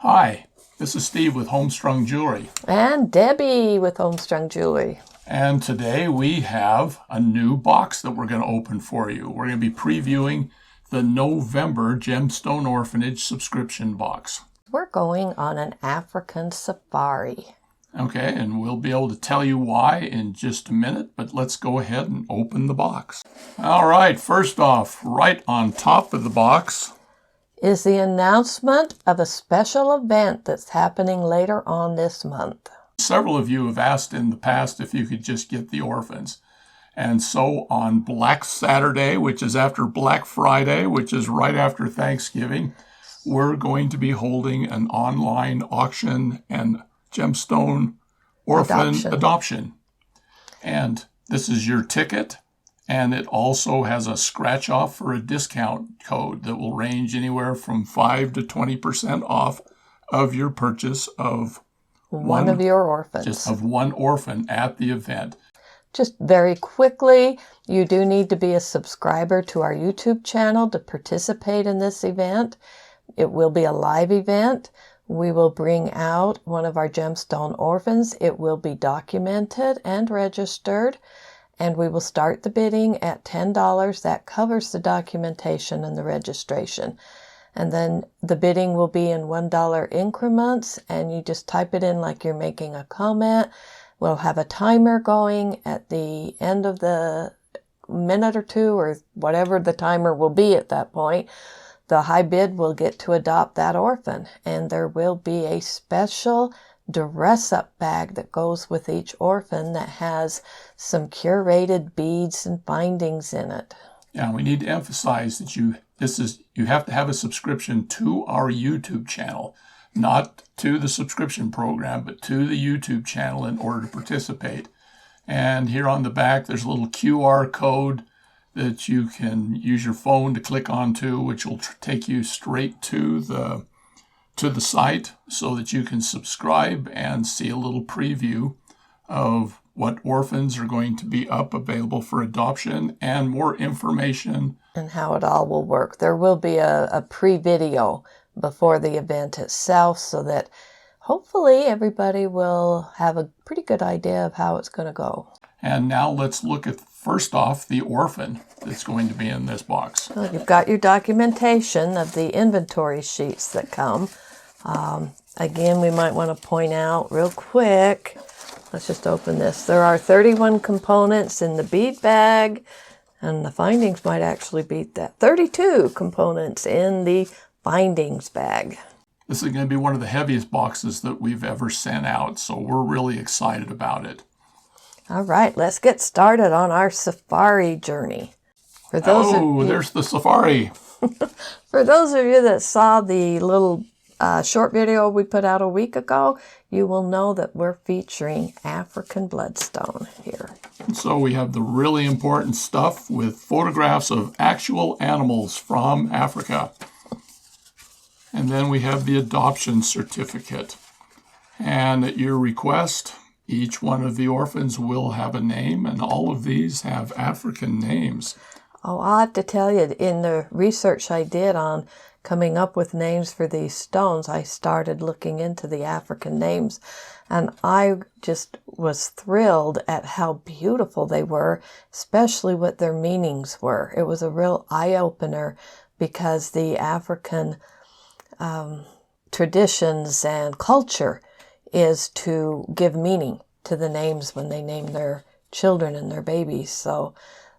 Hi, this is Steve with HomeStrung Jewelry. And Debbie with HomeStrung Jewelry. And today we have a new box that we're going to open for you. We're going to be previewing the November Gemstone Orphanage subscription box. We're going on an African safari. Okay, and we'll be able to tell you why in just a minute, but let's go ahead and open the box. All right, first off, right on top of the box is the announcement of a special event that's happening later on this month. Several of you have asked in the past if you could just get the orphans. And so on Black Saturday, which is after Black Friday, which is right after Thanksgiving, we're going to be holding an online auction and Gemstone Orphan adoption. And this is your ticket. And it also has a scratch off for a discount code that will range anywhere from 5 to 20% off of your purchase of one of your orphans. Just of one orphan at the event. Just very quickly, you do need to be a subscriber to our YouTube channel to participate in this event. It will be a live event. We will bring out one of our Gemstone Orphans. It will be documented and registered. And we will start the bidding at $10. That covers the documentation and the registration. And then the bidding will be in $1 increments, and you just type it in like you're making a comment. We'll have a timer going at the end of the minute or two, or whatever the timer will be at that point. The high bid will get to adopt that orphan, and there will be a special dress-up bag that goes with each orphan that has some curated beads and bindings in it. Yeah, we need to emphasize that you have to have a subscription to our YouTube channel, not to the subscription program, but to the YouTube channel in order to participate. And here on the back, there's a little QR code that you can use your phone to click onto, which will take you straight to the site so that you can subscribe and see a little preview of what orphans are going to be up available for adoption and more information. And how it all will work. There will be a pre-video before the event itself so that hopefully everybody will have a pretty good idea of how it's going to go. And now let's look at, first off, the orphan that's going to be in this box. Well, you've got your documentation of the inventory sheets that come. Again, we might want to point out real quick, let's just open this. There are 31 components in the bead bag, and the findings might actually beat that. 32 components in the findings bag. This is going to be one of the heaviest boxes that we've ever sent out, so we're really excited about it. All right, let's get started on our safari journey. For those there's the safari. For those of you that saw the little short video we put out a week ago, you will know that we're featuring African Bloodstone here. So we have the really important stuff with photographs of actual animals from Africa. And then we have the adoption certificate. And at your request, each one of the orphans will have a name, and all of these have African names. Oh, I'll have to tell you, in the research I did on coming up with names for these stones, I started looking into the African names, and I just was thrilled at how beautiful they were, especially what their meanings were. It was a real eye-opener because the African traditions and culture is to give meaning to the names when they name their children and their babies. So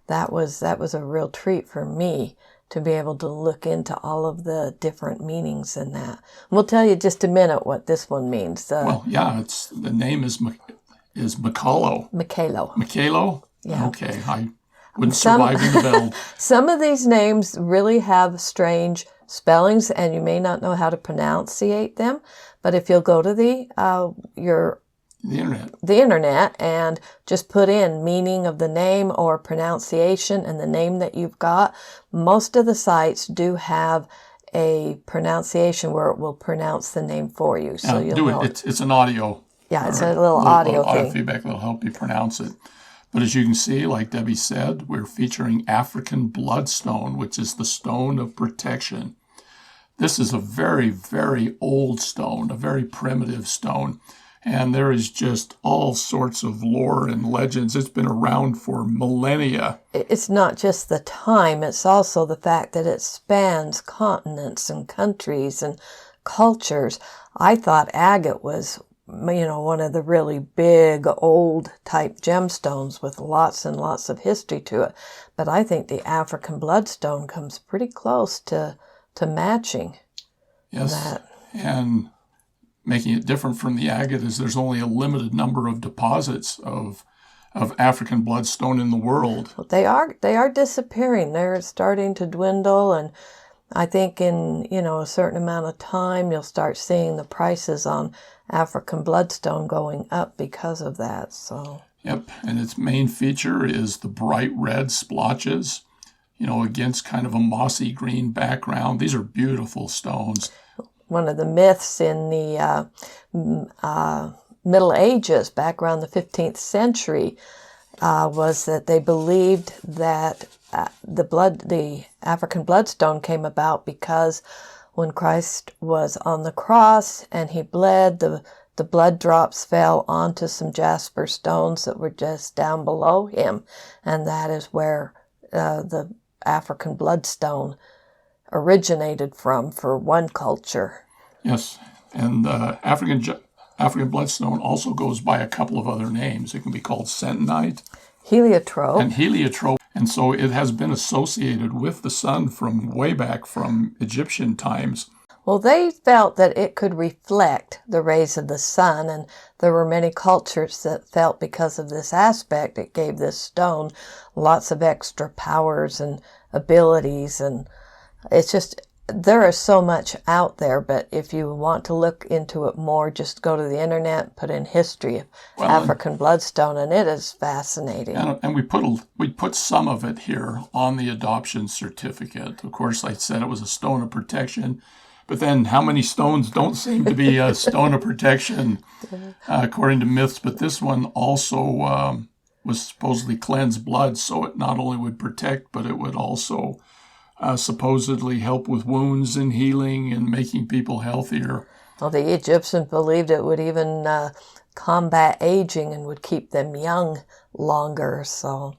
that was a real treat for me to be able to look into all of the different meanings in that. We'll tell you just a minute what this one means. The name is Makalo. Makalo. Makalo? Yeah. Okay, I wouldn't survive in the build. Some of these names really have strange spellings, and you may not know how to pronunciate them. But if you'll go to the internet and just put in meaning of the name or pronunciation and the name that you've got, most of the sites do have a pronunciation where it will pronounce the name for you. So you'll know it's an audio. Yeah, it's a little audio thing. Feedback that'll help you pronounce it. But as you can see, like Debbie said, we're featuring African Bloodstone, which is the stone of protection. this is a very, very old stone, a very primitive stone. And there is just all sorts of lore and legends. It's been around for millennia. It's not just the time, it's also the fact that it spans continents and countries and cultures. I thought agate was, one of the really big old type gemstones with lots and lots of history to it. But I think the African bloodstone comes pretty close to matching that. And making it different from the agate is there's only a limited number of deposits of African bloodstone in the world. They are disappearing. They're starting to dwindle, and I think in a certain amount of time you'll start seeing the prices on African bloodstone going up because of that. So yep, and its main feature is the bright red splotches, against kind of a mossy green background. These are beautiful stones. One of the myths in the Middle Ages, back around the 15th century, was that they believed that the African bloodstone came about because when Christ was on the cross and he bled, the blood drops fell onto some jasper stones that were just down below him, and that is where the African bloodstone originated from for one culture. Yes, and African bloodstone also goes by a couple of other names. It can be called centenite, heliotrope, and heliotrope. And so it has been associated with the sun from way back from Egyptian times. Well, they felt that it could reflect the rays of the sun, and there were many cultures that felt because of this aspect, it gave this stone lots of extra powers and abilities, and it's just, there is so much out there, but if you want to look into it more, just go to the internet, put in history of African bloodstone, and it is fascinating. And we put some of it here on the adoption certificate. Of course, I said it was a stone of protection, but then how many stones don't seem to be a stone of protection, according to myths? But this one also was supposedly cleanse blood, so it not only would protect, but it would also supposedly help with wounds and healing and making people healthier. Well, the Egyptians believed it would even combat aging and would keep them young longer, so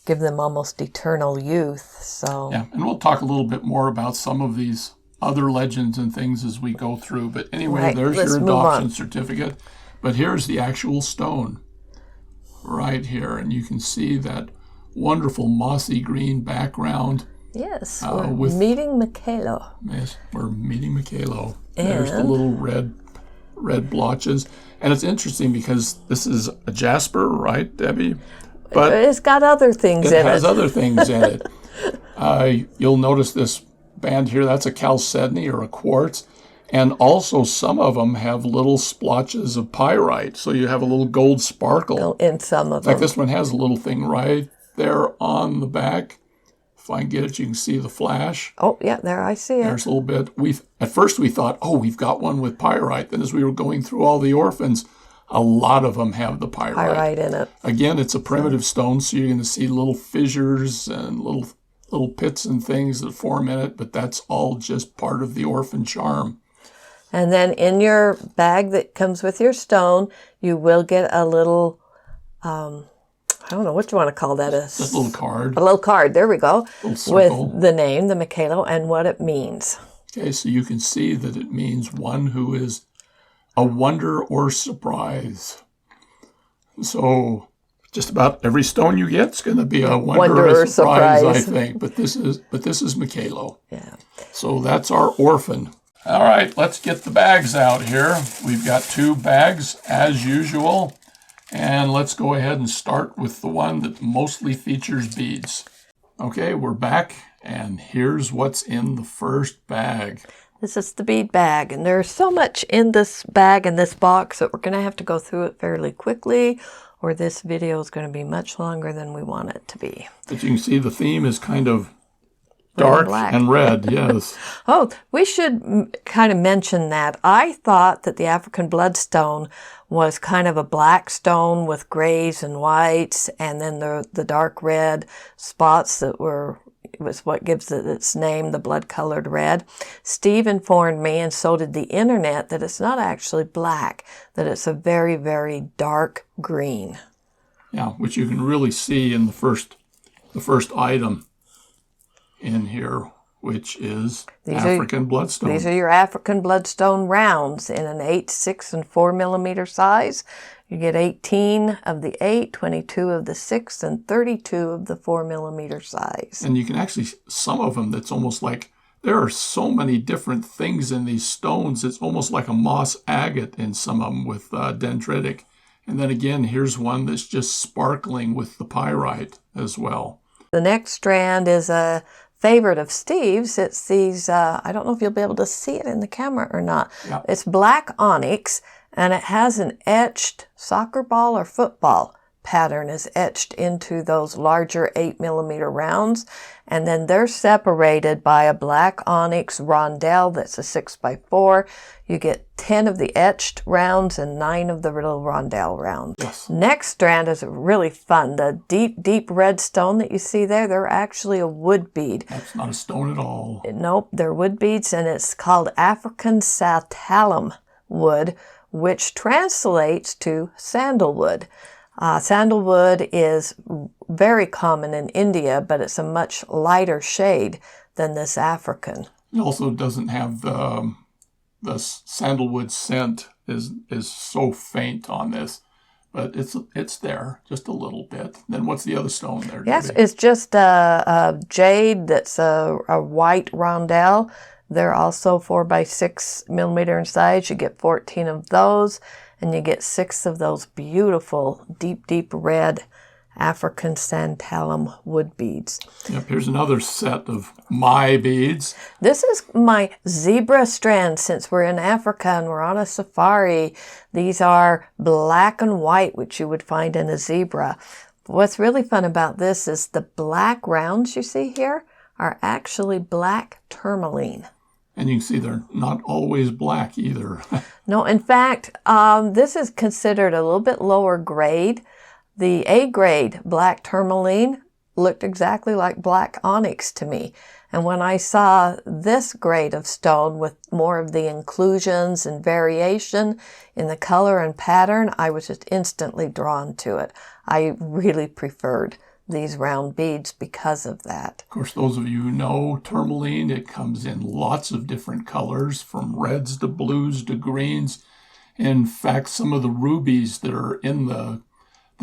give them almost eternal youth. So yeah, and we'll talk a little bit more about some of these other legends and things as we go through. But anyway, there's your adoption certificate. But here's the actual stone right here, and you can see that wonderful mossy green background. Yes, we're meeting Michaelo. Yes, we're meeting Michaelo. There's the little red blotches. And it's interesting because this is a jasper, right, Debbie? But it's got other things in it. It has other things in it. You'll notice this band here, that's a chalcedony or a quartz. And also some of them have little splotches of pyrite. So you have a little gold sparkle. In some of them. In fact, this one has a little thing right there on the back. If I can get it, you can see the flash. Oh, yeah, there I see it. There's a little bit. At first we thought, we've got one with pyrite. Then as we were going through all the orphans, a lot of them have the pyrite. Pyrite in it. Again, it's a primitive stone, so you're going to see little fissures and little pits and things that form in it, but that's all just part of the orphan charm. And then in your bag that comes with your stone, you will get a little, I don't know what you want to call that. Just a little card. A little card, there we go. With the name, the Michaelo, and what it means. Okay, so you can see that it means one who is a wonder or surprise. So just about every stone you get is going to be a wonder or surprise, I think. But this is Michaelo. Yeah. So that's our orphan. All right, let's get the bags out here. We've got 2 bags as usual. And let's go ahead and start with the one that mostly features beads. Okay, we're back, and here's what's in the first bag. This is the bead bag, and there's so much in this bag and this box that we're going to have to go through it fairly quickly, or this video is going to be much longer than we want it to be. But you can see the theme is kind of dark and red, yes. Oh, we should kind of mention that. I thought that the African bloodstone was kind of a black stone with grays and whites, and then the dark red spots that were was what gives it its name, the blood-colored red. Steve informed me, and so did the internet, that it's not actually black, that it's a very, very dark green. Yeah, which you can really see in the first item in here, which is African Bloodstone. These are your African Bloodstone rounds in an 8, 6, and 4 millimeter size. You get 18 of the 8, 22 of the 6, and 32 of the 4 millimeter size. And you can actually, some of them, that's almost like, there are so many different things in these stones. It's almost like a moss agate in some of them with dendritic. And then again, here's one that's just sparkling with the pyrite as well. The next strand is a favorite of Steve's. It's these, I don't know if you'll be able to see it in the camera or not. Yeah. It's black onyx, and it has an etched soccer ball or football pattern is etched into those larger 8 millimeter rounds. And then they're separated by a black onyx rondelle that's a 6x4. You get 10 of the etched rounds and 9 of the little rondelle rounds. Yes. Next strand is really fun. The deep red stone that you see there, they're actually a wood bead. That's not a stone at all. Nope, they're wood beads, and it's called African santalum wood, which translates to sandalwood. Sandalwood is very common in India, but it's a much lighter shade than this African. It also doesn't have the sandalwood scent is so faint on this, but it's there just a little bit. Then what's the other stone there? Yes, Debby? it's just a jade that's a white rondelle. They're also 4x6 millimeter in size. You get 14 of those, and you get 6 of those beautiful deep red African santalum wood beads. Yep, here's another set of my beads. This is my zebra strand. Since we're in Africa and we're on a safari, these are black and white, which you would find in a zebra. What's really fun about this is the black rounds you see here are actually black tourmaline. And you can see they're not always black either. No, in fact, this is considered a little bit lower grade. The A grade black tourmaline looked exactly like black onyx to me. And when I saw this grade of stone with more of the inclusions and variation in the color and pattern, I was just instantly drawn to it. I really preferred these round beads because of that. Of course, those of you who know tourmaline, it comes in lots of different colors, from reds to blues to greens. In fact, some of the rubies that are in the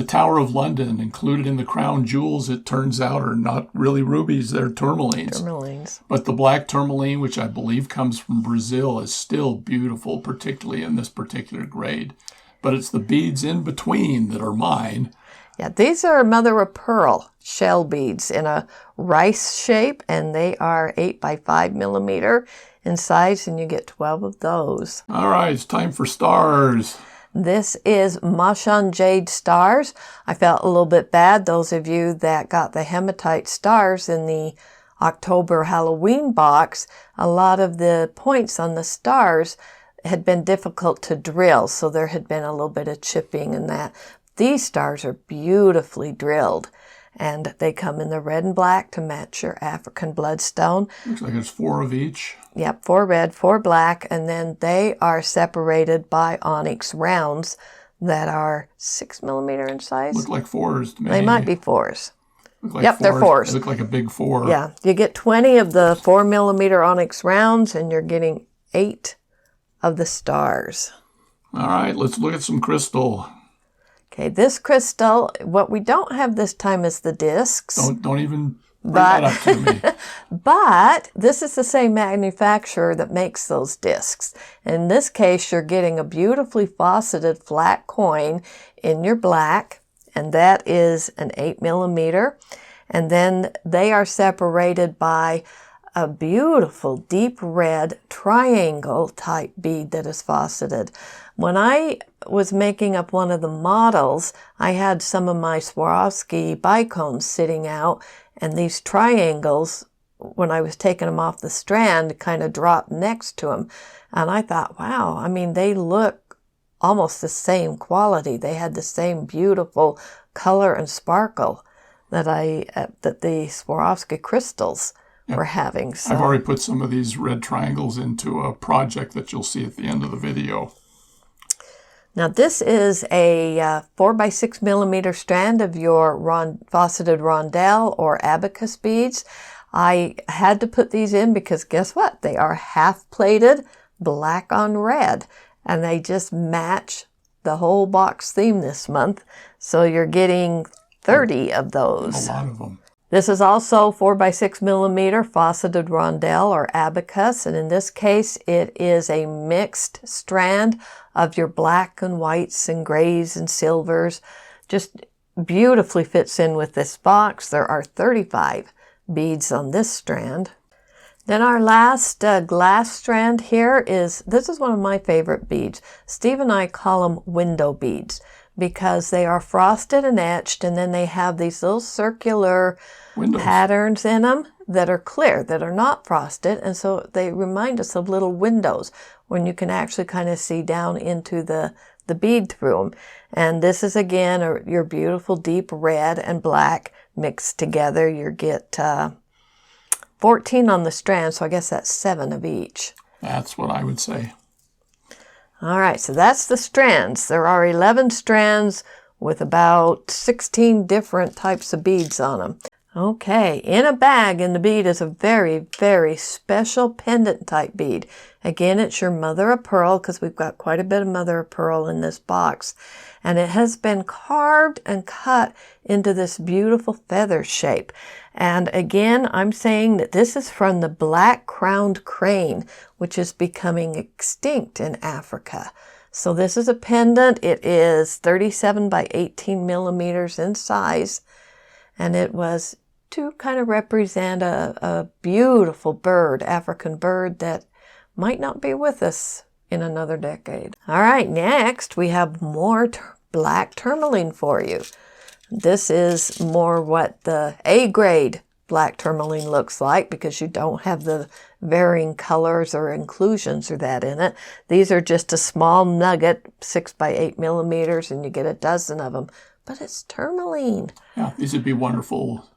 Tower of London, included in the crown jewels, it turns out are not really rubies, they're tourmalines. Tourmalines. But the black tourmaline, which I believe comes from Brazil, is still beautiful, particularly in this particular grade. But it's the beads in between that are mine. Yeah, these are mother of pearl shell beads in a rice shape, and they are 8x5 millimeter in size, and you get 12 of those. All right, it's time for stars. This is Mashan Jade stars. I felt a little bit bad, those of you that got the hematite stars in the October Halloween box. A lot of the points on the stars had been difficult to drill, so there had been a little bit of chipping in that. These stars are beautifully drilled, and they come in the red and black to match your African bloodstone. Looks like there's 4 of each. Yep, 4 red, 4 black, and then they are separated by onyx rounds that are 6 millimeter in size. Look like 4s to me. They might be 4s. Look like Yep, 4s. they're 4s. They look like a big 4. Yeah, you get 20 of the 4 millimeter onyx rounds, and you're getting 8 of the stars. All right, let's look at some crystal. Okay, this crystal, what we don't have this time is the discs. Don't even bring that up to me. But this is the same manufacturer that makes those discs. In this case, you're getting a beautifully faceted flat coin in your black, and that is an 8 millimeter. And then they are separated by a beautiful deep red triangle type bead that is faceted. When I was making up one of the models, I had some of my Swarovski bicones sitting out, and these triangles, when I was taking them off the strand, kind of dropped next to them. And I thought, wow, I mean, they look almost the same quality. They had the same beautiful color and sparkle. that the Swarovski crystals were having. So I've already put some of these red triangles into a project that you'll see at the end of the video. now this is a 4 by 6 millimeter strand of your faceted rondelle or abacus beads. I had to put these in because guess what? They are half plated, black on red, and they just match the whole box theme this month. So you're getting 30 of those. A lot of them. This is also 4 by 6 millimeter faceted rondelle or abacus, and in this case it is a mixed strand of your black and whites and grays and silvers. Just beautifully fits in with this box. There are 35 beads on this strand. Then our last glass strand here this is one of my favorite beads. Steve and I call them window beads because they are frosted and etched, and then they have these little circular patterns in them that are clear, that are not frosted, and so they remind us of little windows when you can actually kind of see down into the bead through them. And this is again your beautiful deep red and black mixed together. You get 14 on the strand, so I guess that's 7 of each. That's what I would say. All right, so that's the strands. There are 11 strands with about 16 different types of beads on them. Okay, in a bag in the bead is a very, very special pendant type bead. Again, it's your mother of pearl because we've got quite a bit of mother of pearl in this box. And it has been carved and cut into this beautiful feather shape. And again, I'm saying that this is from the black-crowned crane, which is becoming extinct in Africa. So this is a pendant. It is 37 by 18 millimeters in size. And it was to kind of represent a beautiful bird, African bird that might not be with us in another decade. All right, next we have more black tourmaline for you. This is more what the A-grade black tourmaline looks like because you don't have the varying colors or inclusions or that in it. These are just a small nugget, 6 by 8 millimeters, and you get a dozen of them. But it's tourmaline. Yeah, these would be wonderful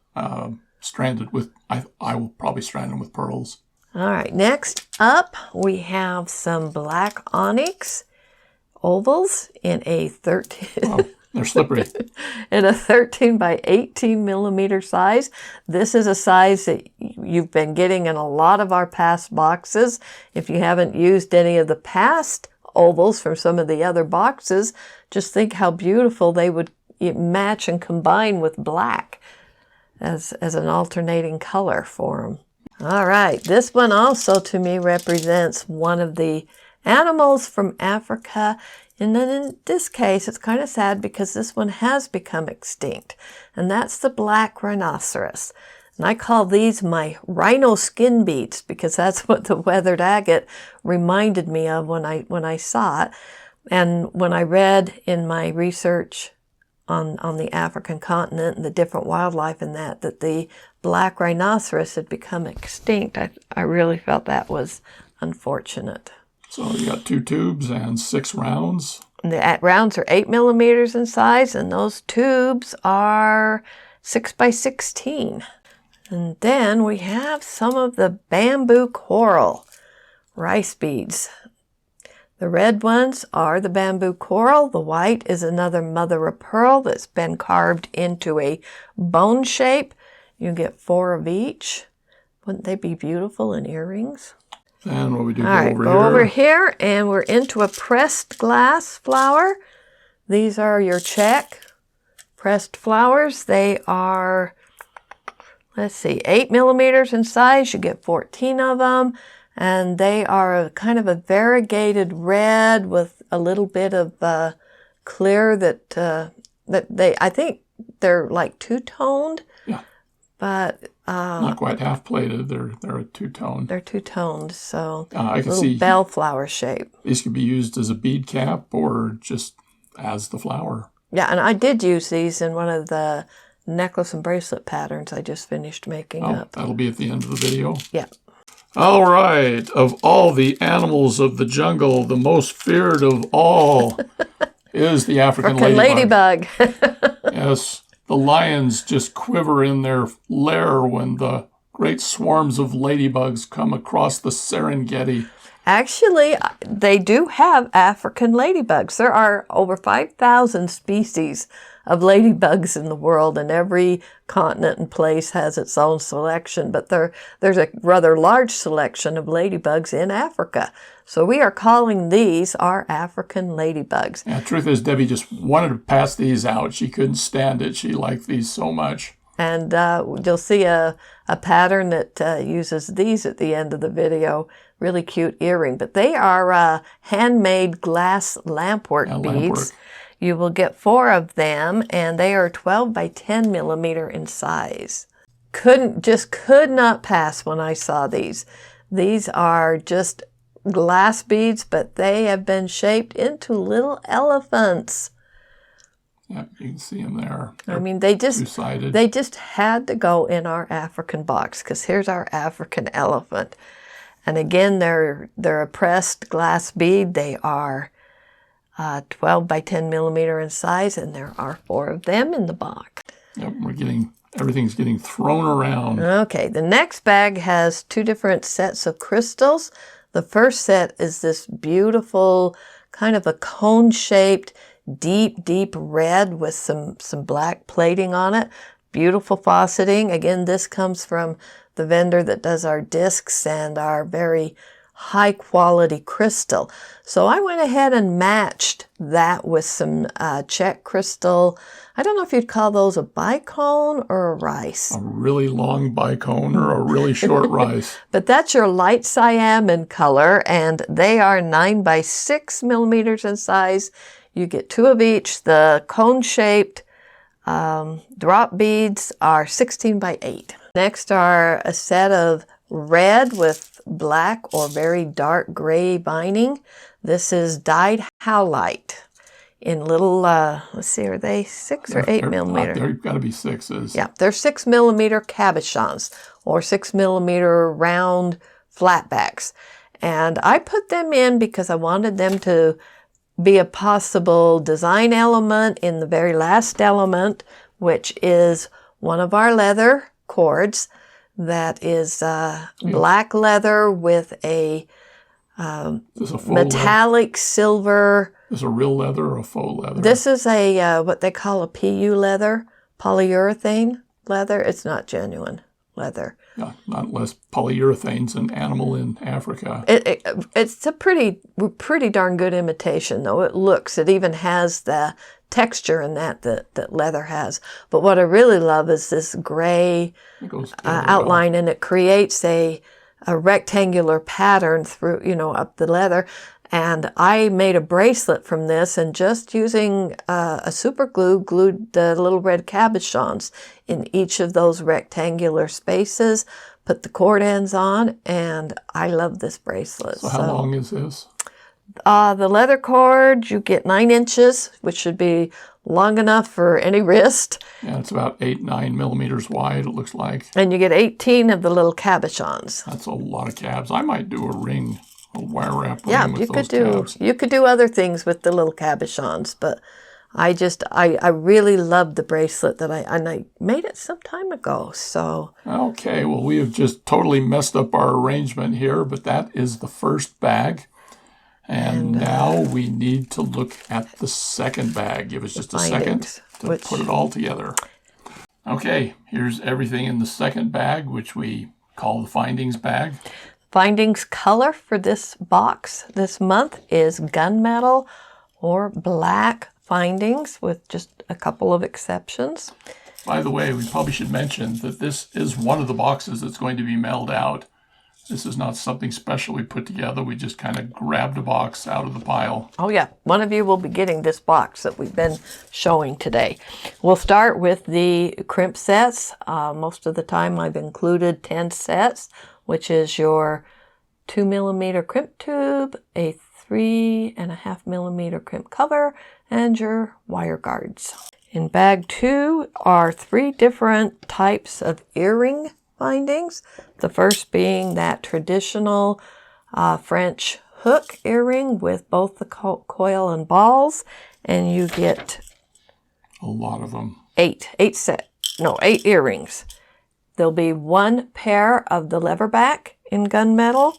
stranded with, I will probably strand them with pearls. All right, next up we have some black onyx ovals in a 13... Oh, they're slippery. In a 13 by 18 millimeter size. This is a size that you've been getting in a lot of our past boxes. If you haven't used any of the past ovals from some of the other boxes, just think how beautiful they would match and combine with black as an alternating color for them. All right, this one also to me represents one of the animals from Africa. And then in this case, it's kind of sad because this one has become extinct. And that's the black rhinoceros. And I call these my rhino skin beads because that's what the weathered agate reminded me of when I saw it. And when I read in my research on the African continent and the different wildlife in that the black rhinoceros had become extinct, I really felt that was unfortunate. So you got 2 tubes and 6 rounds. The rounds are 8 millimeters in size, and those tubes are 6 by 16. And then we have some of the bamboo coral rice beads. The red ones are the bamboo coral. The white is another mother of pearl that's been carved into a bone shape. You get 4 of each. Wouldn't they be beautiful in earrings? And what we do, All right, go over here, and we're into a pressed glass flower. These are your Czech pressed flowers. They are, let's see, 8 millimeters in size. You get 14 of them, and they are kind of a variegated red with a little bit of clear that I think they're like two-toned. Yeah. But not quite half plated. They're a two-tone. They're two-toned, so I can little see bellflower shape. These could be used as a bead cap or just as the flower. Yeah, and I did use these in one of the necklace and bracelet patterns I just finished making up. That'll be at the end of the video. Yeah. All right. Of all the animals of the jungle, the most feared of all is the African ladybug. ladybug. Yes. the lions just quiver in their lair when the great swarms of ladybugs come across the Serengeti. Actually, they do have African ladybugs. There are over 5,000 species of ladybugs in the world, and every continent and place has its own selection. But there's a rather large selection of ladybugs in Africa. So we are calling these our African ladybugs. Yeah, the truth is, Debbie just wanted to pass these out. She couldn't stand it. She liked these so much. And you'll see a pattern that uses these at the end of the video. Really cute earring. But they are handmade glass lampwork beads. You will get 4 of them, and they are 12 by 10 millimeter in size. Could not pass when I saw these. These are just glass beads, but they have been shaped into little elephants. Yeah, you can see them there. I mean, they just had to go in our African box, because here's our African elephant. And again, they're a pressed glass bead. They are 12 by 10 millimeter in size, and there are 4 of them in the box. Yep, everything's getting thrown around. Okay, the next bag has 2 different sets of crystals. The first set is this beautiful, kind of a cone-shaped, deep red with some black plating on it. Beautiful faceting. Again, this comes from the vendor that does our discs and our very high quality crystal. So I went ahead and matched that with some check crystal. I don't know if you'd call those a bicone or a rice. A really long bicone or a really short rice. But that's your light cyan in color, and they are 9 by 6 millimeters in size. You get 2 of each. The cone-shaped drop beads are 16 by 8. Next are a set of red with black or very dark gray binding. This is dyed howlite in little, let's see, are they 6 or 8 millimeter? They've got to be 6s. Yeah, they're 6 millimeter cabochons or 6 millimeter round flatbacks. And I put them in because I wanted them to be a possible design element in the very last element, which is one of our leather cords that is black leather with a metallic silver. Is this a real leather or a faux leather? This is a what they call a PU leather, polyurethane leather. It's not genuine leather. Yeah, not less polyurethane's an animal in Africa. It's a pretty darn good imitation, though. It even has the texture in that leather has. But what I really love is this gray outline, and it creates a rectangular pattern through, up the leather. And I made a bracelet from this, and just using a super glue, glued the little red cabochons in each of those rectangular spaces, put the cord ends on, and I love this bracelet. So how long is this? The leather cord, you get 9 inches, which should be long enough for any wrist. Yeah, it's about 8-9 millimeters wide, it looks like. And you get 18 of the little cabochons. That's a lot of cabs. I might do a ring, a wire wrap ring with those cabs. You could do other things with the little cabochons, but I really loved the bracelet that I made it some time ago. So okay, well, we have just totally messed up our arrangement here, but that is the first bag. And now we need to look at the second bag. Give us just a second to put it all together. Okay, here's everything in the second bag, which we call the findings bag. Findings color for this box this month is gunmetal or black findings, with just a couple of exceptions. By the way, we probably should mention that this is one of the boxes that's going to be mailed out. This is not something special we put together. We just kind of grabbed a box out of the pile. Oh yeah, one of you will be getting this box that we've been showing today. We'll start with the crimp sets. Most of the time I've included 10 sets, which is your 2 millimeter crimp tube, a 3.5 millimeter crimp cover, and your wire guards. In bag 2 are 3 different types of earring findings. The first being that traditional French hook earring with both the coil and balls, and you get a lot of them. 8 earrings. There'll be 1 pair of the leverback in gunmetal.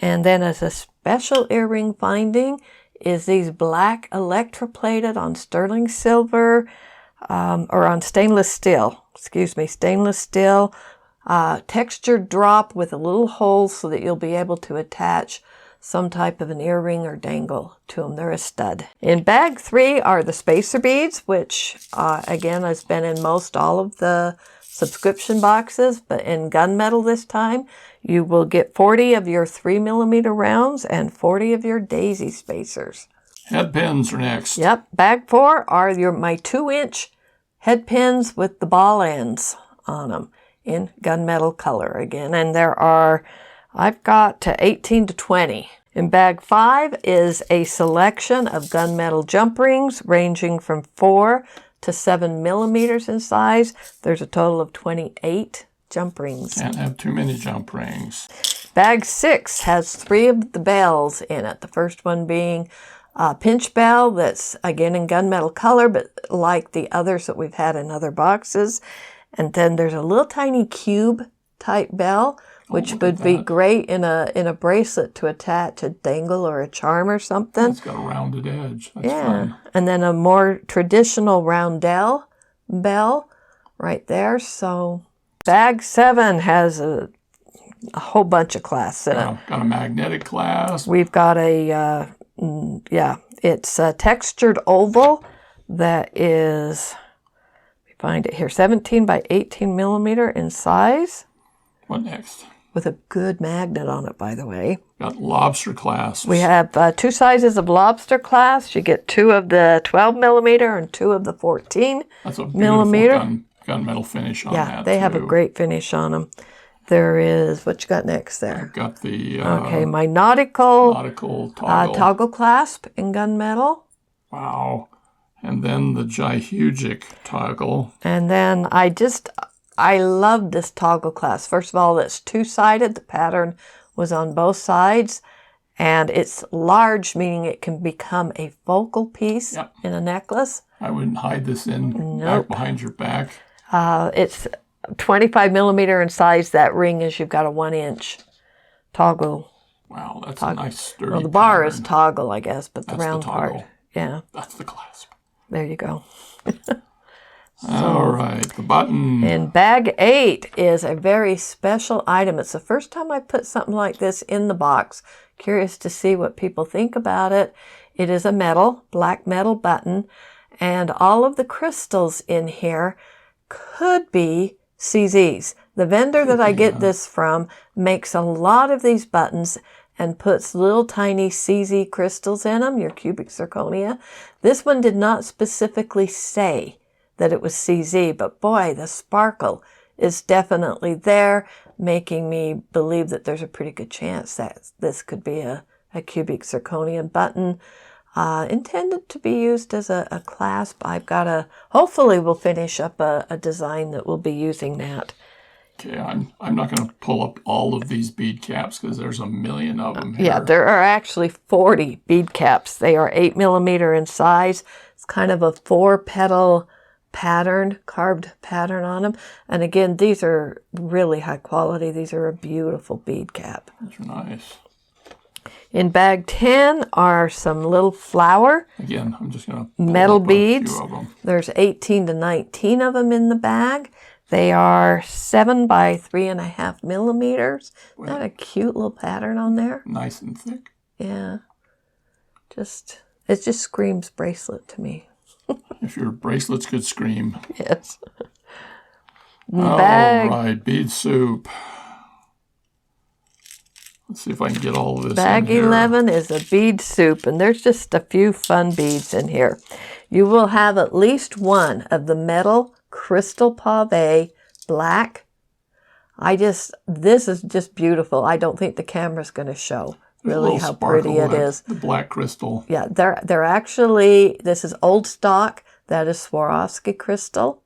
And then as a special earring finding is these black electroplated on sterling silver, or on stainless steel, stainless steel, textured drop with a little hole so that you'll be able to attach some type of an earring or dangle to them. They're a stud. In bag 3 are the spacer beads, which again has been in most all of the subscription boxes, but in gunmetal this time, you will get 40 of your 3mm rounds and 40 of your daisy spacers. Head pins are next. Yep. Bag 4 are my 2-inch head pins with the ball ends on them in gunmetal color again. And there are, I've got 18 to 20. In bag 5 is a selection of gunmetal jump rings ranging from 4 to 7mm in size. There's a total of 28 jump rings. Can't have too many jump rings. Bag 6 has 3 of the bells in it. The first one being a pinch bell that's again in gunmetal color, but like the others that we've had in other boxes. And then there's a little tiny cube type bell, which would be great in a bracelet to attach a dangle or a charm or something. It's got a rounded edge. That's fun. And then a more traditional roundel bell right there. So bag 7 has a whole bunch of clasps in it. Got a magnetic clasp. We've got it's a textured oval that is, let me find it here, 17 by 18mm in size. What next? With a good magnet on it, by the way. Got lobster clasps. We have 2 sizes of lobster clasps. You get 2 of the 12mm and 2 of the 14mm. That's a beautiful gunmetal finish on that. Yeah, they have a great finish on them. There is, what you got next there? I've got the my nautical toggle clasp in gunmetal. Wow. And then the Jihugic toggle. And then I love this toggle clasp. First of all, it's 2-sided. The pattern was on both sides. And it's large, meaning it can become a focal piece in a necklace. I wouldn't hide this back behind your back. It's 25mm in size. That ring is, you've got a 1-inch toggle. Wow, that's a nice sturdy Well, the bar pattern. is toggle, I guess, but the That's round the toggle. part. Yeah. That's the clasp. There you go. All right, the button. And bag 8 is a very special item. It's the first time I put something like this in the box. Curious to see what people think about it. It is a black metal button, and all of the crystals in here could be CZs. The vendor that I get this from makes a lot of these buttons and puts little tiny CZ crystals in them, your cubic zirconia. This one did not specifically say that it was CZ, but boy, the sparkle is definitely there, making me believe that there's a pretty good chance that this could be a cubic zirconia button intended to be used as a clasp. Hopefully we'll finish up a design that will be using that. Okay, I'm not going to pull up all of these bead caps because there's a million of them here. Yeah, there are actually 40 bead caps. They are 8mm in size. It's kind of a 4-petal pattern, carved pattern on them. And again, these are really high quality. These are a beautiful bead cap. Those are nice. In bag 10 are some little flower. Again, I'm just going to metal beads. A few of them. There's 18 to 19 of them in the bag. They are 7 by 3.5mm. Isn't that a cute little pattern on there? Nice and thick. Yeah. It just screams bracelet to me. If your bracelets could scream. Yes. All right, bead soup. Let's see if I can get all of this Bag in here. 11 is a bead soup, and there's just a few fun beads in here. You will have at least one of the metal crystal pave black. This is just beautiful. I don't think the camera's going to show really how pretty it is. The black crystal. Yeah, they're actually, this is old stock. That is Swarovski crystal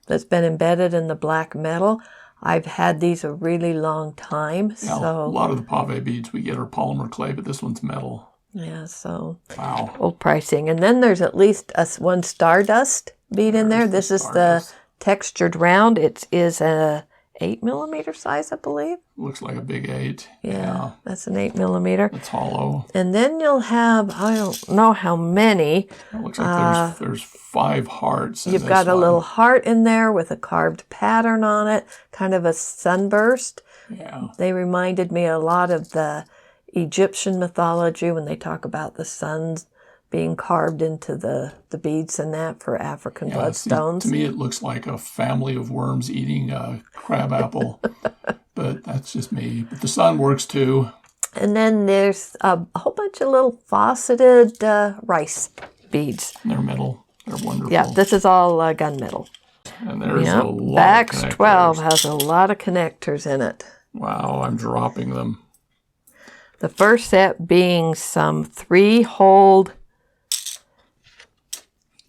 that's been embedded in the black metal. I've had these a really long time. Yeah, so a lot of the pave beads we get are polymer clay, but this one's metal. Yeah, so wow, old pricing. And then there's at least one Stardust bead in there. There's This the is the stardust. textured round. It is a 8mm size, I believe. Looks like a big 8. Yeah, that's an 8mm. It's hollow. And then you'll have, I don't know how many. It looks like there's 5 hearts in You've this got a one. little heart in there with a carved pattern on it, kind of a sunburst. Yeah. They reminded me a lot of the Egyptian mythology when they talk about the suns being carved into the beads and that for African bloodstones. To me, it looks like a family of worms eating a crab apple. But that's just me. But the sun works too. And then there's a whole bunch of little faceted rice beads. They're metal. They're wonderful. Yeah, this is all gunmetal. And there's a lot Bax of connectors. 12 has a lot of connectors in it. Wow, I'm dropping them. The first set being some 3-holed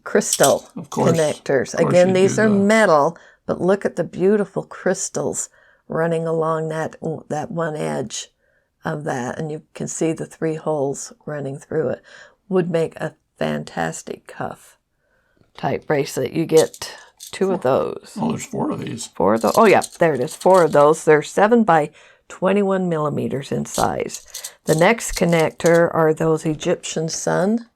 crystal connectors. Again, these are metal, but look at the beautiful crystals running along that one edge of that, and you can see the 3 holes running through it. Would make a fantastic cuff type bracelet. You get 2 of those. Oh, there's 4 of these. 4 of those. Oh yeah, there it is. 4 of those. They're 7 by 21mm in size. The next connector are those Egyptian sun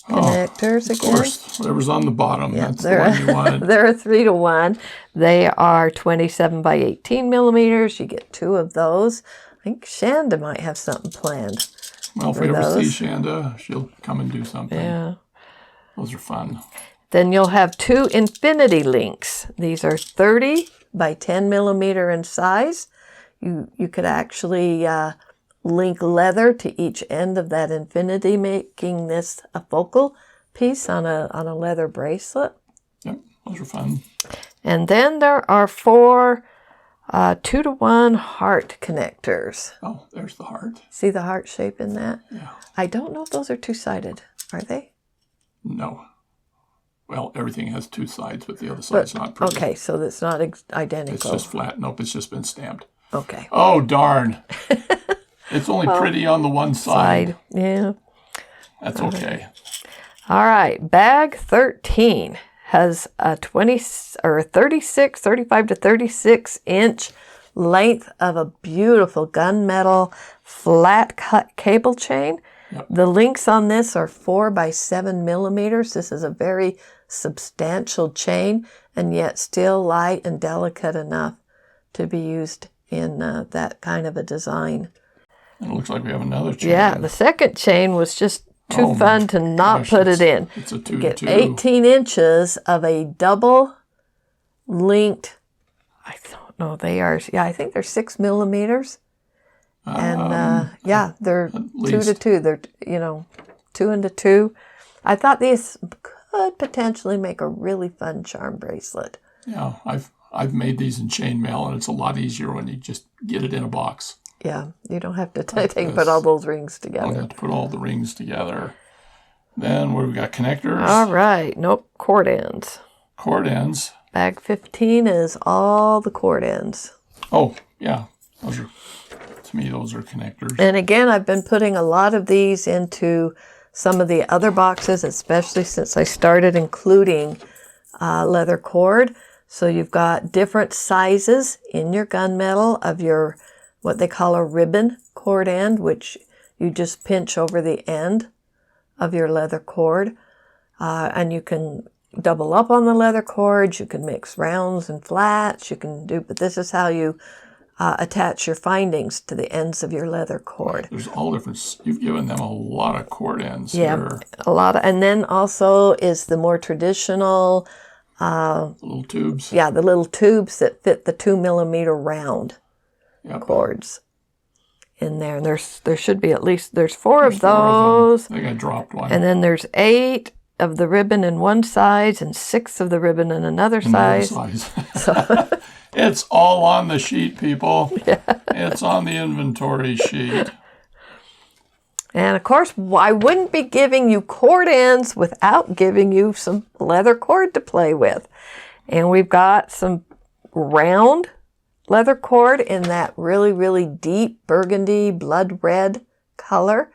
connectors again. Of course, whatever's on the bottom, Yeah, that's the one you wanted. They're a 3-to-1. They are 27 by 18mm. You get 2 of those. I think Shanda might have something planned. Well, if we ever see Shanda, she'll come and do something. Yeah. Those are fun. Then you'll have 2 infinity links. These are 30 by 10mm in size. You could actually link leather to each end of that infinity, making this a focal piece on a leather bracelet. Yep, those are fun. And then there are 4 2-to-1 heart connectors. Oh, there's the heart. See the heart shape in that? Yeah. I don't know if those are 2-sided. Are they? No. Well, everything has 2 sides, but the other side's not pretty. Okay, so it's not identical. It's just flat. Nope, it's just been stamped. Okay. Oh, darn. It's only pretty on the one side. Yeah. That's okay. All right. Bag 13 has a 35 to 36 inch length of a beautiful gunmetal flat cut cable chain. Yep. The links on this are 4 by 7mm. This is a very substantial chain, and yet still light and delicate enough to be used in that kind of a design. And it looks like we have another chain. Yeah, the second chain was just too fun to not put it in. It's a 2 You to get 2. 18 inches of a double linked, I don't know, I think they're 6mm. And they're 2 to 2. They're, 2 into 2. I thought these could potentially make a really fun charm bracelet. Yeah, I've made these in chainmail, and it's a lot easier when you just get it in a box. Yeah, you don't have to put all those rings I don't together. have to put all the rings together. Then what have we got? Connectors. All right. Nope. Cord ends. Cord ends. Bag 15 is all the cord ends. Oh, yeah. To me, those are connectors. And again, I've been putting a lot of these into some of the other boxes, especially since I started including leather cord. So you've got different sizes in your gunmetal of your what they call a ribbon cord end, which you just pinch over the end of your leather cord. And you can double up on the leather cords. You can mix rounds and flats. But this is how you attach your findings to the ends of your leather cord. There's all different. You've given them a lot of cord ends. Yeah, a lot of, and then also is the more traditional little tubes. Yeah, the little tubes that fit the 2mm round cords in there. And there should be at least, there's 4 of those. I think I dropped one. And then there's 8 of the ribbon in one size and 6 of the ribbon in another size. So it's all on the sheet, people. Yeah. It's on the inventory sheet. And of course, I wouldn't be giving you cord ends without giving you some leather cord to play with. And we've got some round leather cord in that really, really deep burgundy blood red color.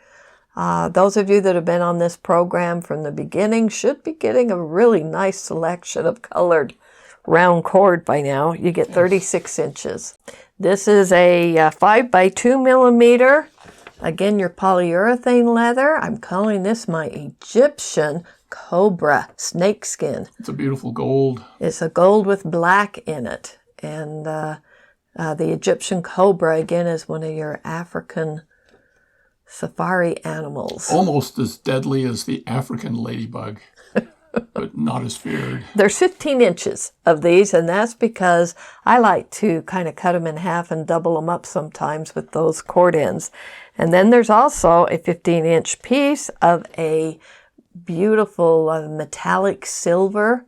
Those of you that have been on this program from the beginning should be getting a really nice selection of colored round cord by now. You get 36 inches. This is a 5 by 2 millimeter. Again, your polyurethane leather. I'm calling this my Egyptian Cobra snakeskin. It's a beautiful gold. It's a gold with black in it. And the Egyptian Cobra, again, is one of your African safari animals. Almost as deadly as the African ladybug, but not as feared. There's 15 inches of these, and that's because I like to kind of cut them in half and double them up sometimes with those cord ends. And then there's also a 15-inch piece of a beautiful metallic silver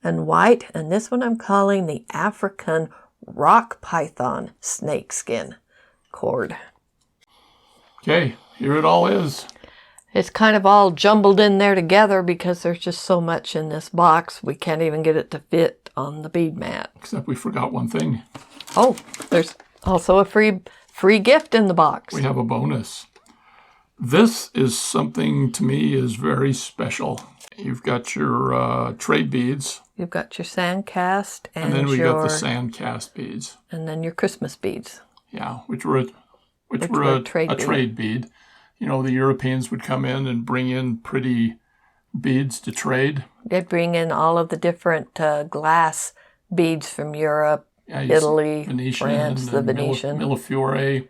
and white, and this one I'm calling the African rock python snakeskin cord. Okay, here it all is. It's kind of all jumbled in there together because there's just so much in this box. We can't even get it to fit on the bead mat. Except we forgot one thing. Oh, there's also a free gift in the box. We have a bonus. This is something to me is very special. You've got your trade beads. You've got your sand cast and then we got the sand cast beads. And then your Christmas beads. Yeah, which were a trade bead. You know, the Europeans would come in and bring in pretty beads to trade. They'd bring in all of the different glass beads from Europe, Italy, Venetian, France, the Venetian. Millefiore.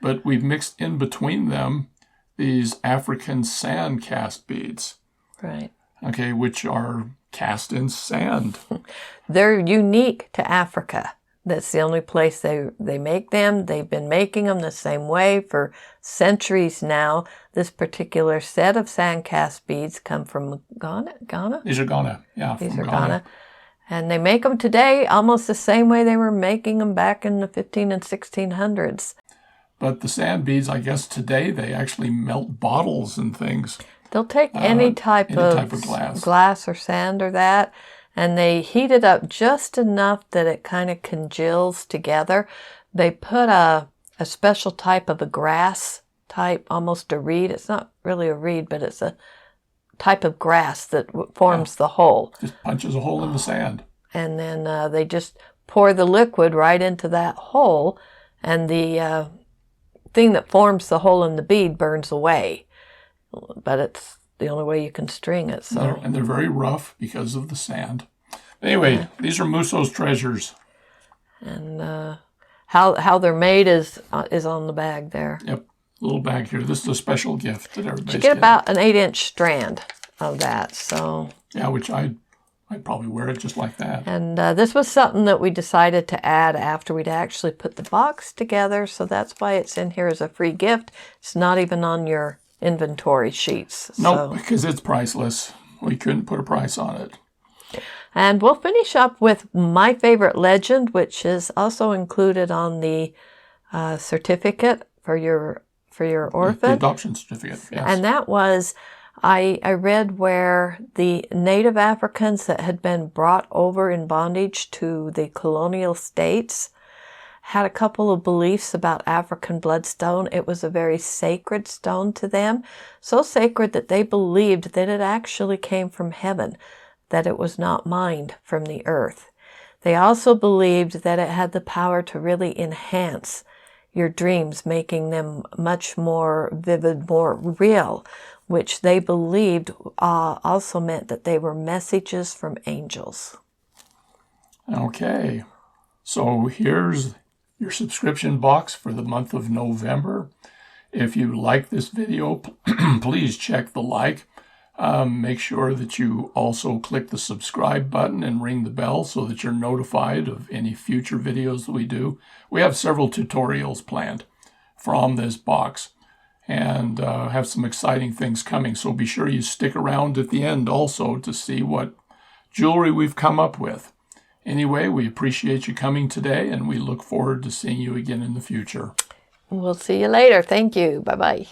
But we've mixed in between them these African sand cast beads. Right. Okay, which are cast in sand. They're unique to Africa. That's the only place they make them. They've been making them the same way for centuries now. This particular set of sand cast beads come from Ghana? These are Ghana, yeah. These are Ghana. And they make them today almost the same way they were making them back in the 15 and 1600s. But the sand beads, I guess today they actually melt bottles and things. They'll take any type of glass or sand or that, and they heat it up just enough that it kind of congeals together. They put a special type of a grass type, almost a reed. It's not really a reed, but it's a type of grass that forms the hole. Just punches a hole in the sand. And then they just pour the liquid right into that hole, and the thing that forms the hole in the bead burns away. But it's the only way you can string it. So and they're very rough because of the sand. Anyway, these are Muso's treasures. And how they're made is on the bag there. Yep, little bag here. This is a special gift that everybody's You get about an 8-inch strand of that. So yeah, which I'd probably wear it just like that. And this was something that we decided to add after we'd actually put the box together. So that's why it's in here as a free gift. It's not even on your inventory sheets. Nope, because it's priceless. We couldn't put a price on it. And we'll finish up with my favorite legend, which is also included on the certificate for your orphan. The adoption certificate, yes. And that was, I read where the native Africans that had been brought over in bondage to the colonial states had a couple of beliefs about African bloodstone. It was a very sacred stone to them, so sacred that they believed that it actually came from heaven, that it was not mined from the earth. They also believed that it had the power to really enhance your dreams, making them much more vivid, more real, which they believed also meant that they were messages from angels. Okay, so here's your subscription box for the month of November. If you like this video, please check the like. Make sure that you also click the subscribe button and ring the bell so that you're notified of any future videos that we do. We have several tutorials planned from this box and have some exciting things coming. So be sure you stick around at the end also to see what jewelry we've come up with. Anyway, we appreciate you coming today, and we look forward to seeing you again in the future. We'll see you later. Thank you. Bye-bye.